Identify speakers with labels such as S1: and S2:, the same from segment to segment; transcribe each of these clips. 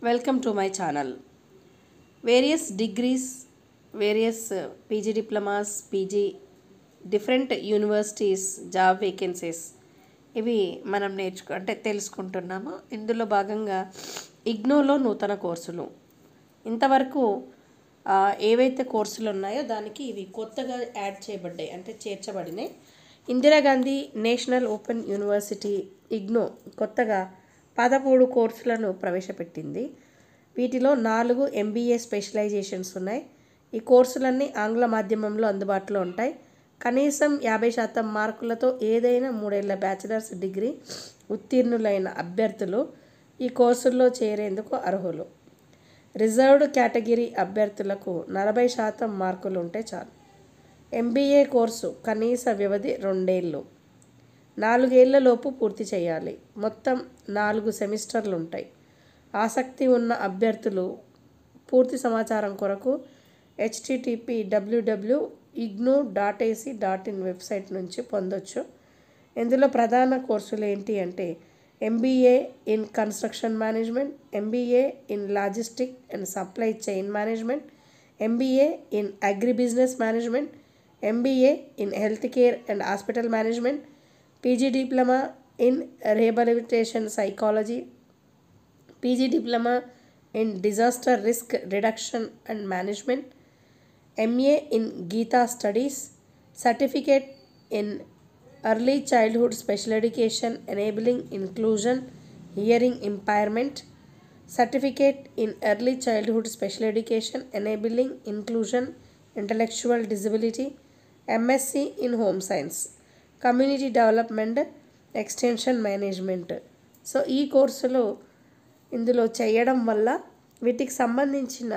S1: Welcome to my channel. Various degrees, various PG diplomas, PG, different universities, job vacancies ఇవి మనం తెలుసుకుంటున్నాము. ఇందులో భాగంగా ఇగ్నోలో నూతన కోర్సులు ఇంతవరకు ఏవైతే కోర్సులు ఉన్నాయో దానికి ఇవి కొత్తగా యాడ్ చేయబడ్డాయి, చేర్చబడినాయి. Indira Gandhi national open university IGNOU కొత్తగా 13 కోర్సులను ప్రవేశపెట్టింది. వీటిలో 4 MBA స్పెషలైజేషన్స్ ఉన్నాయి. ఈ కోర్సులన్నీ ఆంగ్ల మాధ్యమంలో అందుబాటులో ఉంటాయి. కనీసం 50% మార్కులతో ఏదైనా 3 ఏళ్ల బ్యాచిలర్స్ డిగ్రీ ఉత్తీర్ణులైన అభ్యర్థులు ఈ కోర్సుల్లో చేరేందుకు అర్హులు. రిజర్వ్డ్ కేటగిరీ అభ్యర్థులకు 40% మార్కులు ఉంటే చాలు. MBA కోర్సు కనీస వ్యవధి 2 ఏళ్ళు, 4 ఏళ్లలోపు పూర్తి చేయాలి. మొత్తం 4 సెమిస్టర్లు ఉంటాయి. ఆసక్తి ఉన్న అభ్యర్థులు పూర్తి సమాచారం కొరకు http://www.igno.ac.in వెబ్సైట్ నుంచి పొందొచ్చు. ఇందులో ప్రధాన కోర్సులు ఏంటి అంటే MBA in construction management, MBA in logistic and supply chain management, MBA in agribusiness management, MBA in health care and hospital management, PG diploma in rehabilitation psychology, PG diploma in disaster risk reduction and management, MA in Gita studies, certificate in early childhood special education enabling inclusion hearing impairment, certificate in early childhood special education enabling inclusion intellectual disability, MSc in home science, community development extension management. So ఈ కోర్సులు ఇందులో చేయడం వల్ల వీటికి సంబంధించిన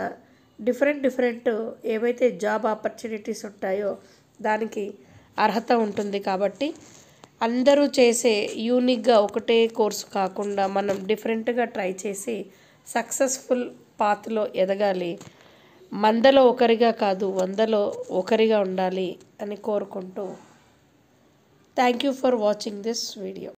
S1: different ఏవైతే job opportunities ఉంటాయో దానికి అర్హత ఉంటుంది. కాబట్టి అందరూ చేసే యూనిక్గా ఒకటే కోర్సు కాకుండా మనం డిఫరెంట్గా ట్రై చేసి సక్సెస్ఫుల్ పాత్లో ఎదగాలి. 100లో ఒకరిగా కాదు, 100లో ఒకరిగా ఉండాలి అని కోరుకుంటూ thank you for watching this video.